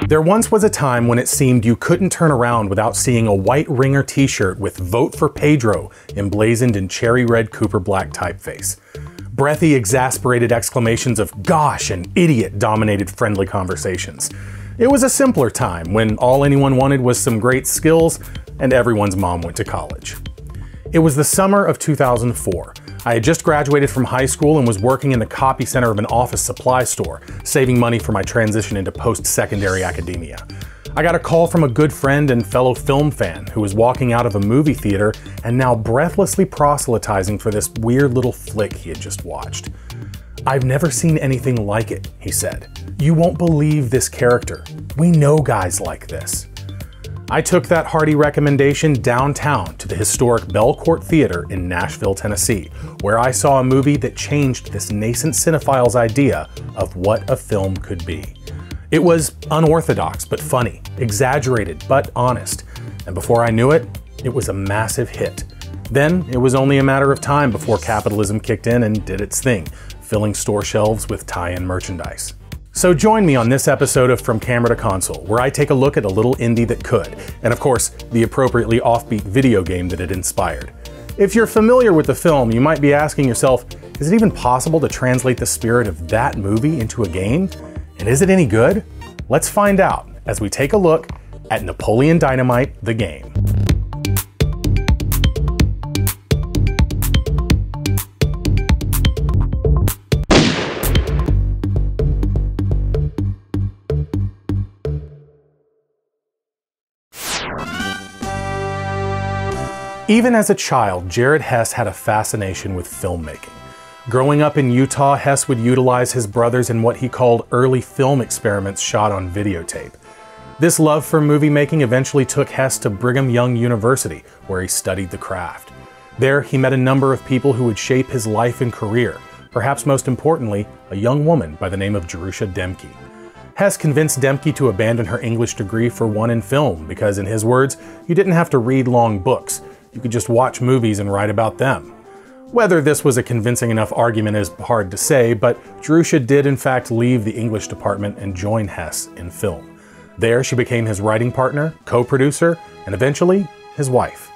There once was a time when it seemed you couldn't turn around without seeing a white ringer t-shirt with "Vote for Pedro" emblazoned in cherry red Cooper black typeface. Breathy, exasperated exclamations of "gosh" and "idiot" dominated friendly conversations. It was a simpler time when all anyone wanted was some great skills and everyone's mom went to college. It was the summer of 2004. I had just graduated from high school and was working in the copy center of an office supply store, saving money for my transition into post-secondary academia. I got a call from a good friend and fellow film fan who was walking out of a movie theater and now breathlessly proselytizing for this weird little flick he had just watched. "I've never seen anything like it," he said. "You won't believe this character. We know guys like this." I took that hearty recommendation downtown to the historic Belcourt Theater in Nashville, Tennessee, where I saw a movie that changed this nascent cinephile's idea of what a film could be. It was unorthodox but funny, exaggerated but honest, and before I knew it, it was a massive hit. Then it was only a matter of time before capitalism kicked in and did its thing, filling store shelves with tie-in merchandise. So join me on this episode of From Camera to Console, where I take a look at a little indie that could, and of course, the appropriately offbeat video game that it inspired. If you're familiar with the film, you might be asking yourself, is it even possible to translate the spirit of that movie into a game? And is it any good? Let's find out as we take a look at Napoleon Dynamite, the game. Even as a child, Jared Hess had a fascination with filmmaking. Growing up in Utah, Hess would utilize his brothers in what he called early film experiments shot on videotape. This love for movie making eventually took Hess to Brigham Young University, where he studied the craft. There, he met a number of people who would shape his life and career, perhaps most importantly, a young woman by the name of Jerusha Demke. Hess convinced Demke to abandon her English degree for one in film because, in his words, you didn't have to read long books. You could just watch movies and write about them. Whether this was a convincing enough argument is hard to say, but Jerusha did in fact leave the English department and join Hess in film. There she became his writing partner, co-producer, and eventually his wife.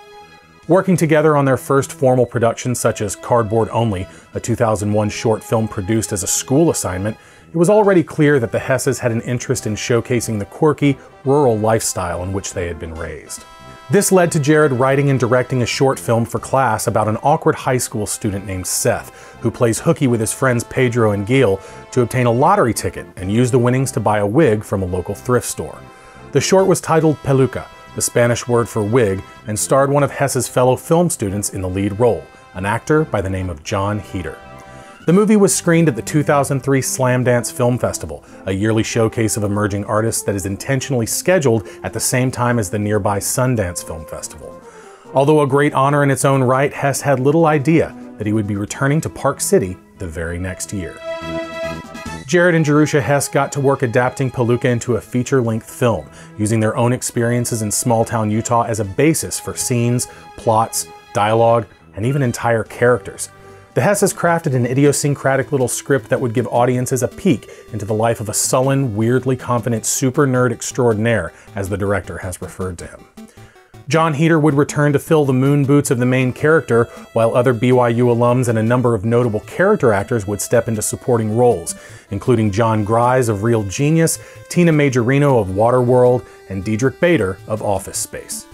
Working together on their first formal productions such as Cardboard Only, a 2001 short film produced as a school assignment, it was already clear that the Hesses had an interest in showcasing the quirky, rural lifestyle in which they had been raised. This led to Jared writing and directing a short film for class about an awkward high school student named Seth, who plays hooky with his friends Pedro and Gil to obtain a lottery ticket and use the winnings to buy a wig from a local thrift store. The short was titled Peluca, the Spanish word for wig, and starred one of Hess's fellow film students in the lead role, an actor by the name of Jon Heder. The movie was screened at the 2003 Slamdance Film Festival, a yearly showcase of emerging artists that is intentionally scheduled at the same time as the nearby Sundance Film Festival. Although a great honor in its own right, Hess had little idea that he would be returning to Park City the very next year. Jared and Jerusha Hess got to work adapting Peluca into a feature-length film, using their own experiences in small-town Utah as a basis for scenes, plots, dialogue, and even entire characters. The Hesses crafted an idiosyncratic little script that would give audiences a peek into the life of a sullen, weirdly confident super nerd extraordinaire, as the director has referred to him. Jon Heder would return to fill the moon boots of the main character, while other BYU alums and a number of notable character actors would step into supporting roles, including John Grise of Real Genius, Tina Majorino of Waterworld, and Diedrich Bader of Office Space.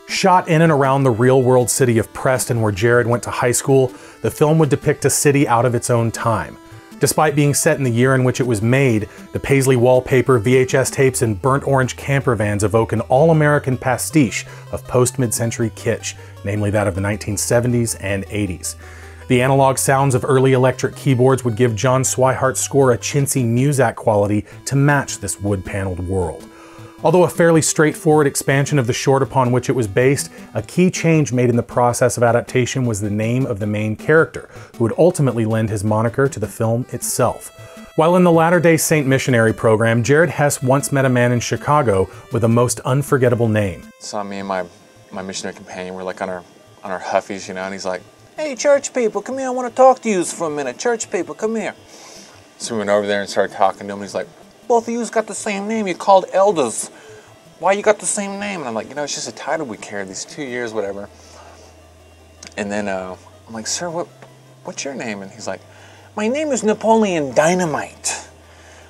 Shot in and around the real-world city of Preston, where Jared went to high school, the film would depict a city out of its own time. Despite being set in the year in which it was made, the paisley wallpaper, VHS tapes, and burnt orange camper vans evoke an all-American pastiche of post-mid-century kitsch, namely that of the 1970s and 80s. The analog sounds of early electric keyboards would give John Swihart's score a chintzy Muzak quality to match this wood-paneled world. Although a fairly straightforward expansion of the short upon which it was based, a key change made in the process of adaptation was the name of the main character, who would ultimately lend his moniker to the film itself. While in the Latter-day Saint missionary program, Jared Hess once met a man in Chicago with a most unforgettable name. So me and my missionary companion were like on our huffies, you know, and he's like, "Hey, church people, come here, I want to talk to you for a minute. Church people, come here." So we went over there and started talking to him, and he's like, both of you's got the same name. You called elders. Why you got the same name? And I'm like, you know, it's just a title we carried these 2 years, whatever. And then I'm like, sir, what's your name? And he's like, my name is Napoleon Dynamite.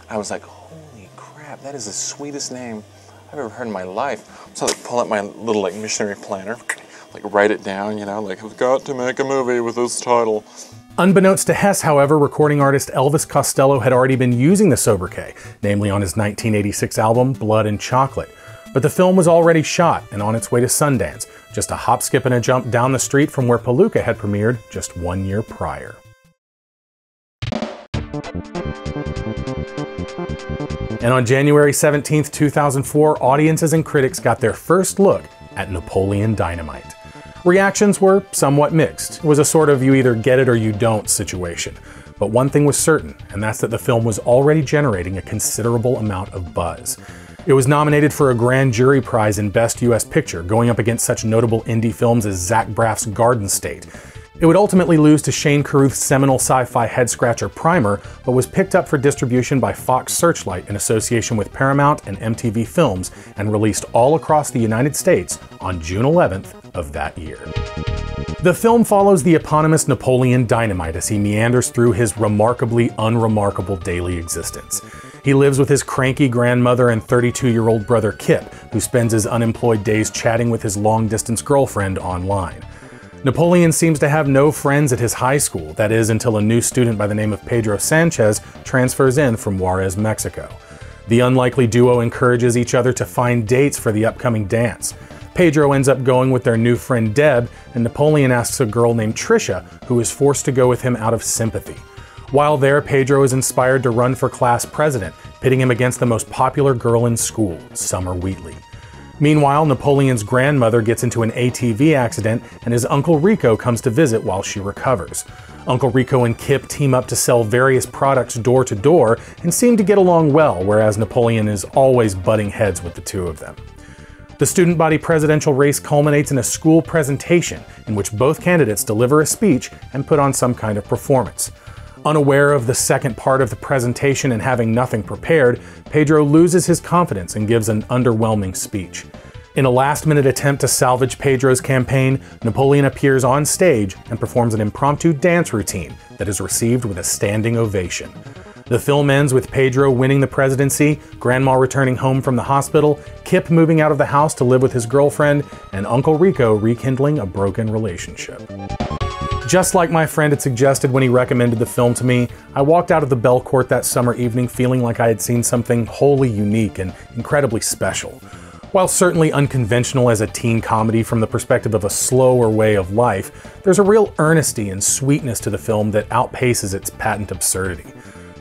I was like, holy crap, that is the sweetest name I've ever heard in my life. So I pull out my little like missionary planner, like write it down, you know, like, I've got to make a movie with this title. Unbeknownst to Hess, however, recording artist Elvis Costello had already been using the sobriquet, namely on his 1986 album, Blood and Chocolate. But the film was already shot and on its way to Sundance, just a hop, skip, and a jump down the street from where Palooka had premiered just 1 year prior. And on January 17th, 2004, audiences and critics got their first look at Napoleon Dynamite. Reactions were somewhat mixed. It was a sort of you either get it or you don't situation. But one thing was certain, and that's that the film was already generating a considerable amount of buzz. It was nominated for a Grand Jury Prize in Best U.S. Picture, going up against such notable indie films as Zach Braff's Garden State. It would ultimately lose to Shane Carruth's seminal sci-fi head-scratcher Primer, but was picked up for distribution by Fox Searchlight in association with Paramount and MTV Films, and released all across the United States on June 11th of that year. The film follows the eponymous Napoleon Dynamite as he meanders through his remarkably unremarkable daily existence. He lives with his cranky grandmother and 32-year-old brother Kip, who spends his unemployed days chatting with his long-distance girlfriend online. Napoleon seems to have no friends at his high school, that is, until a new student by the name of Pedro Sanchez transfers in from Juarez, Mexico. The unlikely duo encourages each other to find dates for the upcoming dance. Pedro ends up going with their new friend Deb, and Napoleon asks a girl named Trisha, who is forced to go with him out of sympathy. While there, Pedro is inspired to run for class president, pitting him against the most popular girl in school, Summer Wheatley. Meanwhile, Napoleon's grandmother gets into an ATV accident, and his Uncle Rico comes to visit while she recovers. Uncle Rico and Kip team up to sell various products door to door and seem to get along well, whereas Napoleon is always butting heads with the two of them. The student body presidential race culminates in a school presentation in which both candidates deliver a speech and put on some kind of performance. Unaware of the second part of the presentation and having nothing prepared, Pedro loses his confidence and gives an underwhelming speech. In a last-minute attempt to salvage Pedro's campaign, Napoleon appears on stage and performs an impromptu dance routine that is received with a standing ovation. The film ends with Pedro winning the presidency, Grandma returning home from the hospital, Kip moving out of the house to live with his girlfriend, and Uncle Rico rekindling a broken relationship. Just like my friend had suggested when he recommended the film to me, I walked out of the Bell Court that summer evening feeling like I had seen something wholly unique and incredibly special. While certainly unconventional as a teen comedy from the perspective of a slower way of life, there's a real earnesty and sweetness to the film that outpaces its patent absurdity.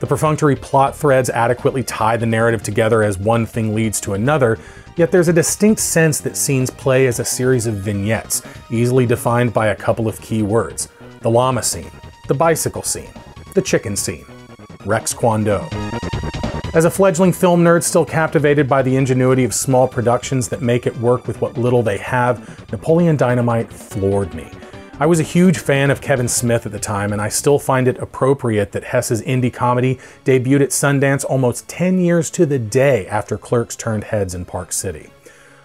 The perfunctory plot threads adequately tie the narrative together as one thing leads to another, yet there's a distinct sense that scenes play as a series of vignettes, easily defined by a couple of key words. The llama scene, the bicycle scene, the chicken scene, Rex Kwon Do. As a fledgling film nerd still captivated by the ingenuity of small productions that make it work with what little they have, Napoleon Dynamite floored me. I was a huge fan of Kevin Smith at the time, and I still find it appropriate that Hess's indie comedy debuted at Sundance almost 10 years to the day after Clerks turned heads in Park City.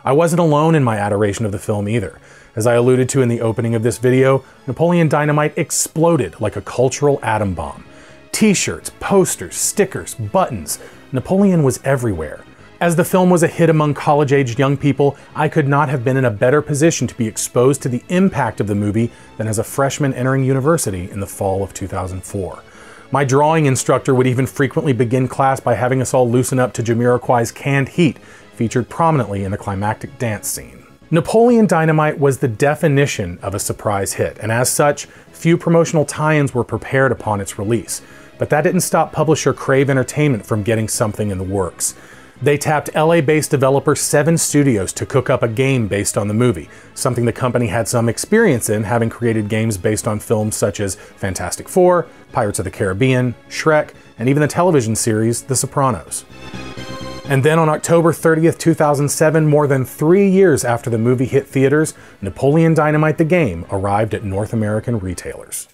I wasn't alone in my adoration of the film either. As I alluded to in the opening of this video, Napoleon Dynamite exploded like a cultural atom bomb. T-shirts, posters, stickers, buttons. Napoleon was everywhere. As the film was a hit among college-aged young people, I could not have been in a better position to be exposed to the impact of the movie than as a freshman entering university in the fall of 2004. My drawing instructor would even frequently begin class by having us all loosen up to Jamiroquai's Canned Heat, featured prominently in the climactic dance scene. Napoleon Dynamite was the definition of a surprise hit, and as such, few promotional tie-ins were prepared upon its release. But that didn't stop publisher Crave Entertainment from getting something in the works. They tapped LA-based developer 7 Studios to cook up a game based on the movie, something the company had some experience in, having created games based on films such as Fantastic Four, Pirates of the Caribbean, Shrek, and even the television series The Sopranos. And then on October 30th, 2007, more than 3 years after the movie hit theaters, Napoleon Dynamite the game arrived at North American retailers.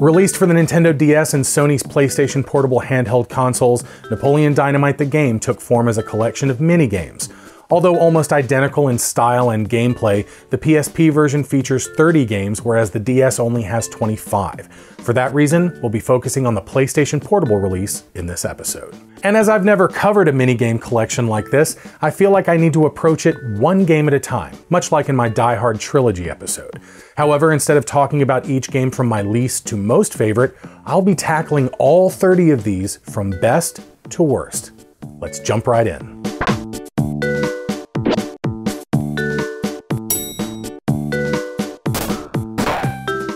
Released for the Nintendo DS and Sony's PlayStation Portable handheld consoles, Napoleon Dynamite the game took form as a collection of minigames. Although almost identical in style and gameplay, the PSP version features 30 games, whereas the DS only has 25. For that reason, we'll be focusing on the PlayStation Portable release in this episode. And as I've never covered a minigame collection like this, I feel like I need to approach it one game at a time, much like in my Die Hard Trilogy episode. However, instead of talking about each game from my least to most favorite, I'll be tackling all 30 of these from best to worst. Let's jump right in.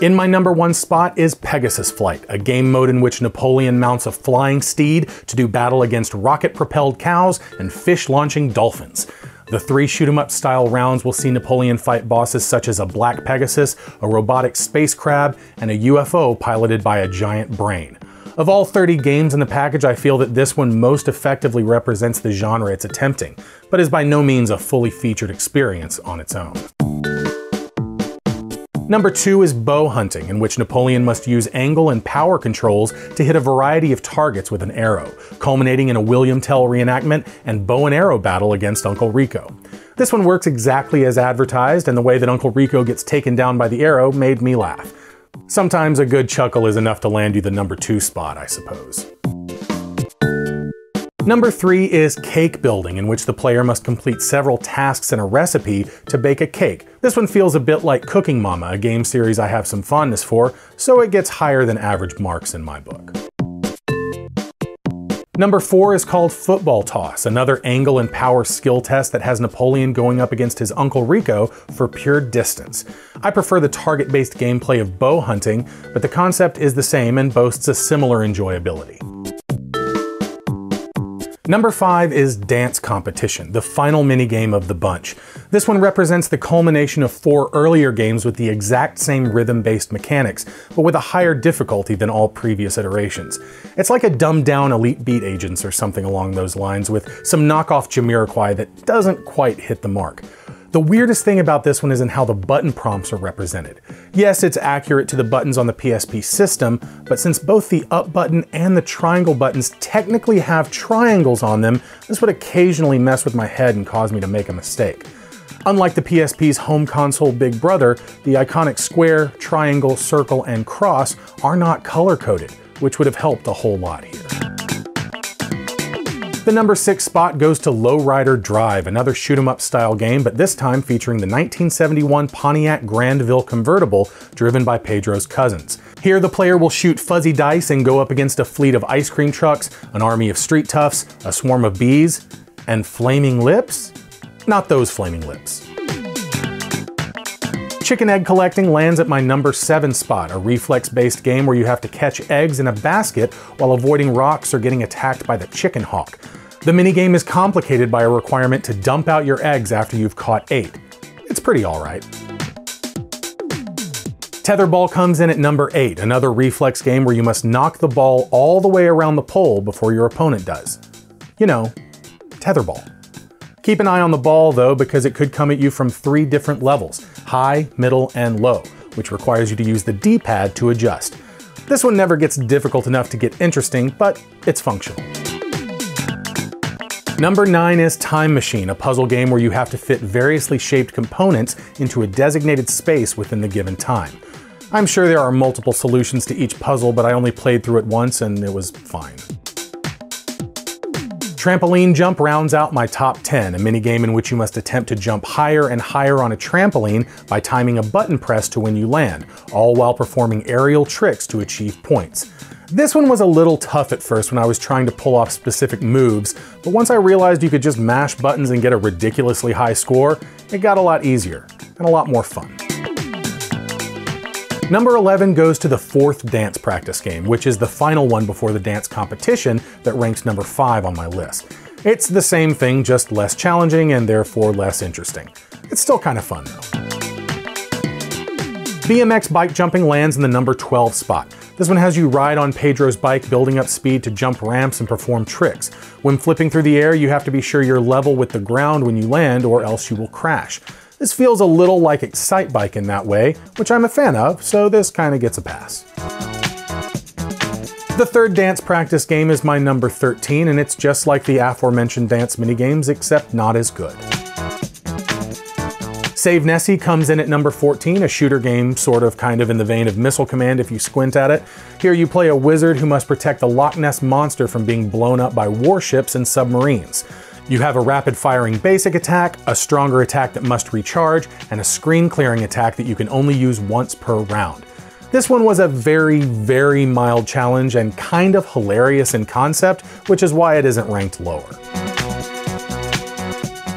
In my number 1 spot is Pegasus Flight, a game mode in which Napoleon mounts a flying steed to do battle against rocket-propelled cows and fish-launching dolphins. The 3 shoot-'em-up style rounds will see Napoleon fight bosses such as a black Pegasus, a robotic space crab, and a UFO piloted by a giant brain. Of all 30 games in the package, I feel that this one most effectively represents the genre it's attempting, but is by no means a fully featured experience on its own. Number 2 is bow hunting, in which Napoleon must use angle and power controls to hit a variety of targets with an arrow, culminating in a William Tell reenactment and bow and arrow battle against Uncle Rico. This one works exactly as advertised, and the way that Uncle Rico gets taken down by the arrow made me laugh. Sometimes a good chuckle is enough to land you the number 2 spot, I suppose. Number 3 is cake building, in which the player must complete several tasks and a recipe to bake a cake. This one feels a bit like Cooking Mama, a game series I have some fondness for, so it gets higher than average marks in my book. Number 4 is called Football Toss, another angle and power skill test that has Napoleon going up against his Uncle Rico for pure distance. I prefer the target-based gameplay of bow hunting, but the concept is the same and boasts a similar enjoyability. Number 5 is Dance Competition, the final minigame of the bunch. This one represents the culmination of 4 earlier games with the exact same rhythm-based mechanics, but with a higher difficulty than all previous iterations. It's like a dumbed-down Elite Beat Agents or something along those lines, with some knockoff Jamiroquai that doesn't quite hit the mark. The weirdest thing about this one is in how the button prompts are represented. Yes, it's accurate to the buttons on the PSP system, but since both the up button and the triangle buttons technically have triangles on them, this would occasionally mess with my head and cause me to make a mistake. Unlike the PSP's home console big brother, the iconic square, triangle, circle, and cross are not color-coded, which would have helped a whole lot here. The number 6 spot goes to Lowrider Drive, another shoot-'em-up style game, but this time featuring the 1971 Pontiac Grandville convertible driven by Pedro's cousins. Here the player will shoot fuzzy dice and go up against a fleet of ice cream trucks, an army of street toughs, a swarm of bees, and flaming lips? Not those flaming lips. Chicken Egg Collecting lands at my number 7 spot, a reflex-based game where you have to catch eggs in a basket while avoiding rocks or getting attacked by the chicken hawk. The minigame is complicated by a requirement to dump out your eggs after you've caught 8. It's pretty alright. Tetherball comes in at number 8, another reflex game where you must knock the ball all the way around the pole before your opponent does. You know, Tetherball. Keep an eye on the ball though, because it could come at you from 3 different levels, high, middle, and low, which requires you to use the D-pad to adjust. This one never gets difficult enough to get interesting, but it's functional. Number 9 is Time Machine, a puzzle game where you have to fit variously shaped components into a designated space within the given time. I'm sure there are multiple solutions to each puzzle, but I only played through it once and it was fine. Trampoline Jump rounds out my top 10, a minigame in which you must attempt to jump higher and higher on a trampoline by timing a button press to when you land, all while performing aerial tricks to achieve points. This one was a little tough at first when I was trying to pull off specific moves, but once I realized you could just mash buttons and get a ridiculously high score, it got a lot easier and a lot more fun. Number 11 goes to the 4th dance practice game, which is the final one before the dance competition that ranked number 5 on my list. It's the same thing, just less challenging and therefore less interesting. It's still kind of fun though. Bmx Bike Jumping lands in the number 12 spot. This one has you ride on Pedro's bike, building up speed to jump ramps and perform tricks. When flipping through the air, you have to be sure you're level with the ground when you land or else you will crash. This feels a little like Excite Bike in that way, which I'm a fan of, so this kind of gets a pass. The third dance practice game is my number 13, and it's just like the aforementioned dance minigames, except not as good. Save Nessie comes in at number 14, a shooter game sort of kind of in the vein of Missile Command if you squint at it. Here you play a wizard who must protect the Loch Ness Monster from being blown up by warships and submarines. You have a rapid-firing basic attack, a stronger attack that must recharge, and a screen-clearing attack that you can only use once per round. This one was a very, very mild challenge and kind of hilarious in concept, which is why it isn't ranked lower.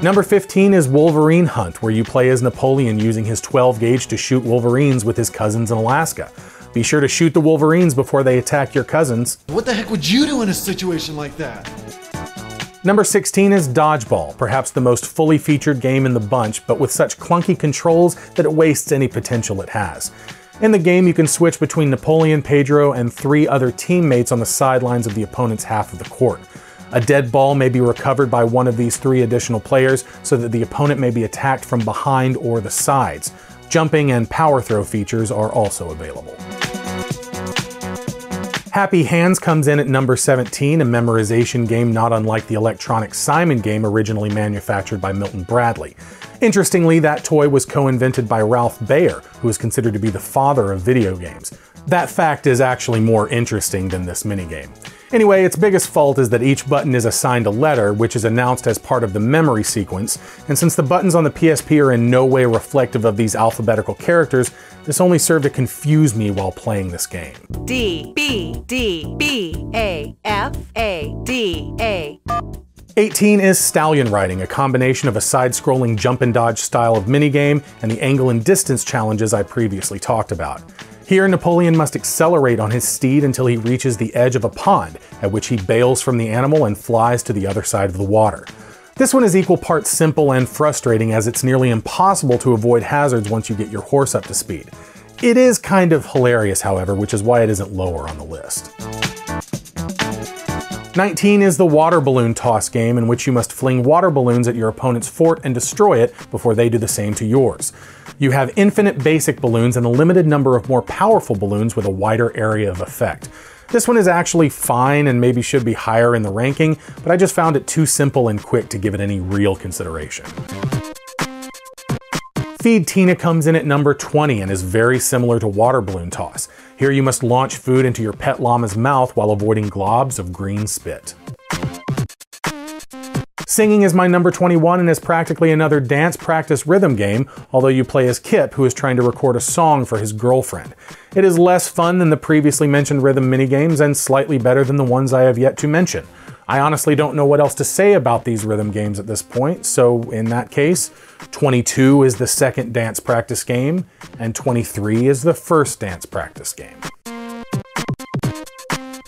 Number 15 is Wolverine Hunt, where you play as Napoleon using his 12 gauge to shoot wolverines with his cousins in Alaska. Be sure to shoot the wolverines before they attack your cousins. What the heck would you do in a situation like that? Number 16 is Dodgeball, perhaps the most fully featured game in the bunch, but with such clunky controls that it wastes any potential it has. In the game, you can switch between Napoleon, Pedro, and 3 other teammates on the sidelines of the opponent's half of the court. A dead ball may be recovered by one of these 3 additional players so that the opponent may be attacked from behind or the sides. Jumping and power throw features are also available. Happy Hands comes in at number 17, a memorization game not unlike the electronic Simon game originally manufactured by Milton Bradley. Interestingly, that toy was co-invented by Ralph Baer, who is considered to be the father of video games. That fact is actually more interesting than this minigame. Anyway, its biggest fault is that each button is assigned a letter, which is announced as part of the memory sequence, and since the buttons on the PSP are in no way reflective of these alphabetical characters, this only served to confuse me while playing this game. D, B, D, B, A, F, A, D, A. 18 is Stallion Riding, a combination of a side-scrolling jump and dodge style of minigame and the angle and distance challenges I previously talked about. Here, Napoleon must accelerate on his steed until he reaches the edge of a pond, at which he bails from the animal and flies to the other side of the water. This one is equal parts simple and frustrating, as it's nearly impossible to avoid hazards once you get your horse up to speed. It is kind of hilarious, however, which is why it isn't lower on the list. 19 is the water balloon toss game, in which you must fling water balloons at your opponent's fort and destroy it before they do the same to yours. You have infinite basic balloons and a limited number of more powerful balloons with a wider area of effect. This one is actually fine and maybe should be higher in the ranking, but I just found it too simple and quick to give it any real consideration. Feed Tina comes in at number 20 and is very similar to water balloon toss. Here you must launch food into your pet llama's mouth while avoiding globs of green spit. Singing is my number 21 and is practically another dance practice rhythm game, although you play as Kip, who is trying to record a song for his girlfriend. It is less fun than the previously mentioned rhythm minigames and slightly better than the ones I have yet to mention. I honestly don't know what else to say about these rhythm games at this point, so in that case, 22 is the second dance practice game, and 23 is the first dance practice game.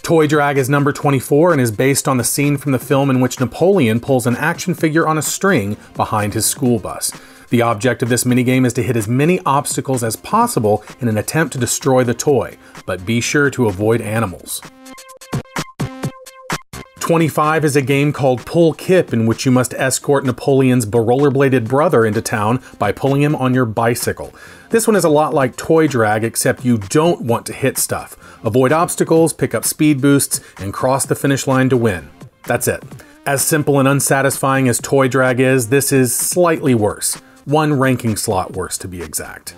Toy Drag is number 24 and is based on the scene from the film in which Napoleon pulls an action figure on a string behind his school bus. The object of this minigame is to hit as many obstacles as possible in an attempt to destroy the toy, but be sure to avoid animals. 25 is a game called Pull Kip, in which you must escort Napoleon's rollerbladed brother into town by pulling him on your bicycle. This one is a lot like Toy Drag, except you don't want to hit stuff. Avoid obstacles, pick up speed boosts, and cross the finish line to win. That's it. As simple and unsatisfying as Toy Drag is, this is slightly worse. One ranking slot worse, to be exact.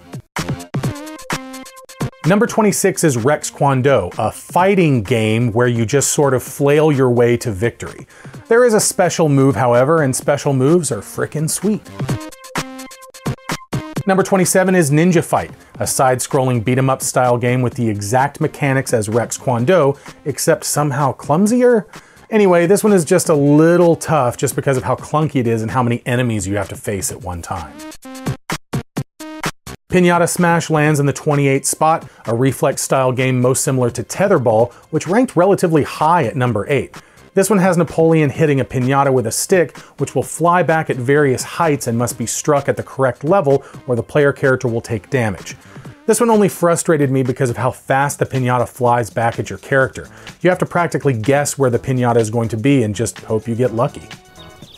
Number 26 is Rex Kwon Do, a fighting game where you just sort of flail your way to victory. There is a special move, however, and special moves are frickin' sweet. Number 27 is Ninja Fight, a side-scrolling beat-em-up style game with the exact mechanics as Rex Kwon Do, except somehow clumsier? Anyway, this one is just a little tough just because of how clunky it is and how many enemies you have to face at one time. Pinata Smash lands in the 28th spot, a reflex-style game most similar to Tetherball, which ranked relatively high at number 8. This one has Napoleon hitting a pinata with a stick, which will fly back at various heights and must be struck at the correct level, or the player character will take damage. This one only frustrated me because of how fast the pinata flies back at your character. You have to practically guess where the pinata is going to be and just hope you get lucky.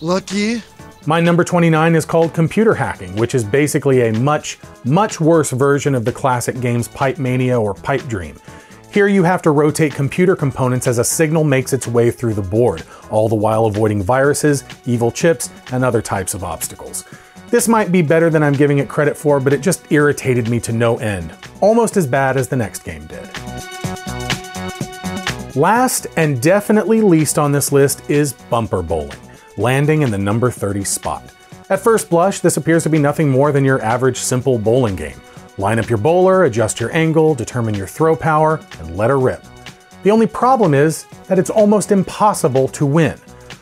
Lucky? My number 29 is called Computer Hacking, which is basically a much worse version of the classic games Pipe Mania or Pipe Dream. Here you have to rotate computer components as a signal makes its way through the board, all the while avoiding viruses, evil chips, and other types of obstacles. This might be better than I'm giving it credit for, but it just irritated me to no end. Almost as bad as the next game did. Last and definitely least on this list is bumper bowling, landing in the number 30 spot. At first blush, this appears to be nothing more than your average simple bowling game. Line up your bowler, adjust your angle, determine your throw power, and let her rip. The only problem is that it's almost impossible to win.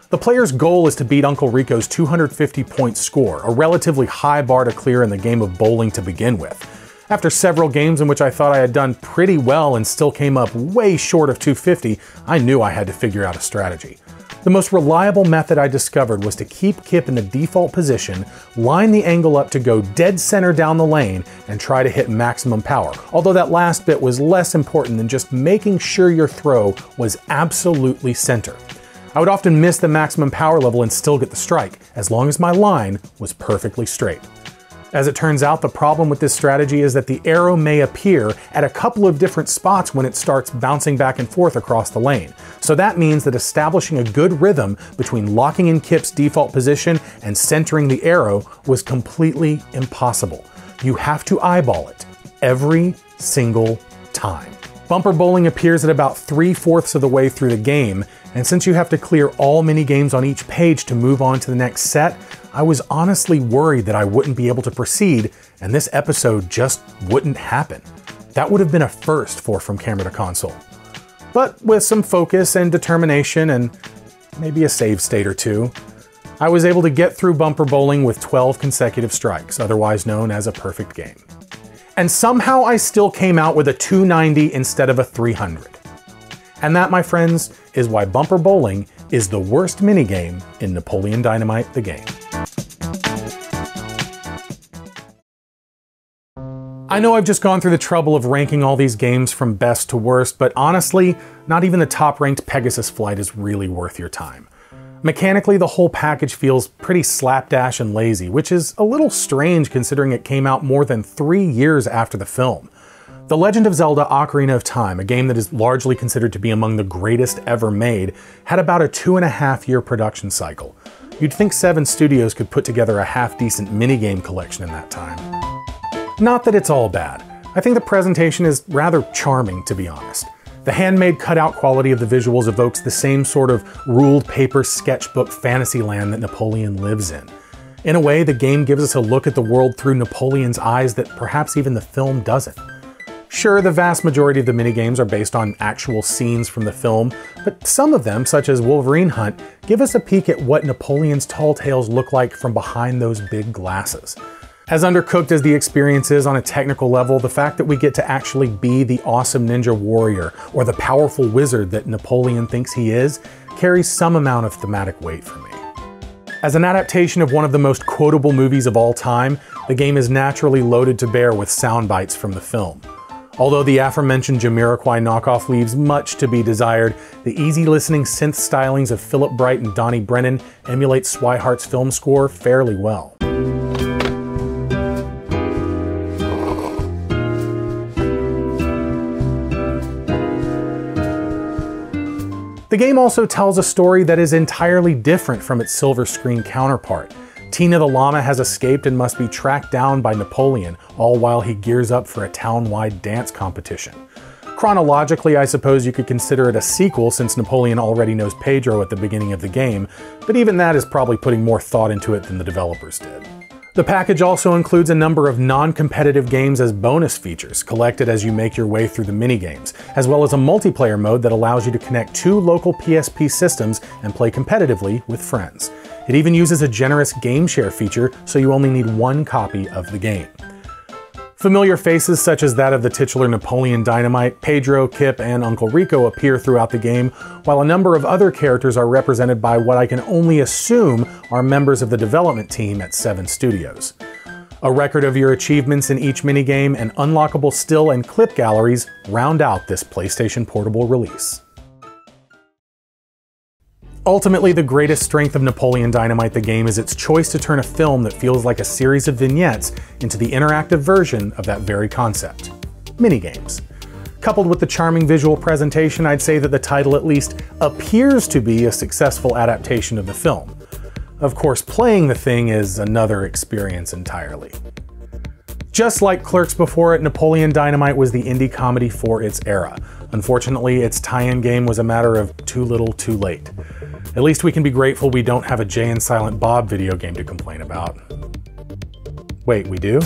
The player's goal is to beat Uncle Rico's 250-point score, a relatively high bar to clear in the game of bowling to begin with. After several games in which I thought I had done pretty well and still came up way short of 250, I knew I had to figure out a strategy. The most reliable method I discovered was to keep Kip in the default position, line the angle up to go dead center down the lane, and try to hit maximum power, although that last bit was less important than just making sure your throw was absolutely center. I would often miss the maximum power level and still get the strike, as long as my line was perfectly straight. As it turns out, the problem with this strategy is that the arrow may appear at a couple of different spots when it starts bouncing back and forth across the lane. So that means that establishing a good rhythm between locking in Kip's default position and centering the arrow was completely impossible. You have to eyeball it every single time. Bumper bowling appears at about 3/4 of the way through the game, and since you have to clear all mini-games on each page to move on to the next set, I was honestly worried that I wouldn't be able to proceed and this episode just wouldn't happen. That would have been a first for From Camera to Console. But with some focus and determination and maybe a save state or two, I was able to get through bumper bowling with 12 consecutive strikes, otherwise known as a perfect game. And somehow I still came out with a 290 instead of a 300. And that, my friends, is why bumper bowling is the worst minigame in Napoleon Dynamite the game. I know I've just gone through the trouble of ranking all these games from best to worst, but honestly, not even the top-ranked Pegasus Flight is really worth your time. Mechanically, the whole package feels pretty slapdash and lazy, which is a little strange considering it came out more than 3 years after the film. The Legend of Zelda: Ocarina of Time, a game that is largely considered to be among the greatest ever made, had about a 2.5-year production cycle. You'd think 7 studios could put together a half-decent minigame collection in that time. Not that it's all bad. I think the presentation is rather charming, to be honest. The handmade cutout quality of the visuals evokes the same sort of ruled paper sketchbook fantasy land that Napoleon lives in. In a way, the game gives us a look at the world through Napoleon's eyes that perhaps even the film doesn't. Sure, the vast majority of the minigames are based on actual scenes from the film, but some of them, such as Wolverine Hunt, give us a peek at what Napoleon's tall tales look like from behind those big glasses. As undercooked as the experience is on a technical level, the fact that we get to actually be the awesome ninja warrior or the powerful wizard that Napoleon thinks he is carries some amount of thematic weight for me. As an adaptation of one of the most quotable movies of all time, the game is naturally loaded to bear with sound bites from the film. Although the aforementioned Jamiroquai knockoff leaves much to be desired, the easy-listening synth stylings of Philip Bright and Donnie Brennan emulate Swihart's film score fairly well. The game also tells a story that is entirely different from its silver screen counterpart. Tina the llama has escaped and must be tracked down by Napoleon, all while he gears up for a town-wide dance competition. Chronologically, I suppose you could consider it a sequel since Napoleon already knows Pedro at the beginning of the game, but even that is probably putting more thought into it than the developers did. The package also includes a number of non-competitive games as bonus features, collected as you make your way through the minigames, as well as a multiplayer mode that allows you to connect 2 local PSP systems and play competitively with friends. It even uses a generous game share feature, so you only need 1 copy of the game. Familiar faces such as that of the titular Napoleon Dynamite, Pedro, Kip, and Uncle Rico appear throughout the game, while a number of other characters are represented by what I can only assume are members of the development team at 7 Studios. A record of your achievements in each minigame and unlockable still and clip galleries round out this PlayStation Portable release. Ultimately, the greatest strength of Napoleon Dynamite the game is its choice to turn a film that feels like a series of vignettes into the interactive version of that very concept: minigames. Coupled with the charming visual presentation, I'd say that the title at least appears to be a successful adaptation of the film. Of course, playing the thing is another experience entirely. Just like Clerks before it, Napoleon Dynamite was the indie comedy for its era. Unfortunately, its tie-in game was a matter of too little too late. At least we can be grateful we don't have a Jay and Silent Bob video game to complain about. Wait, we do?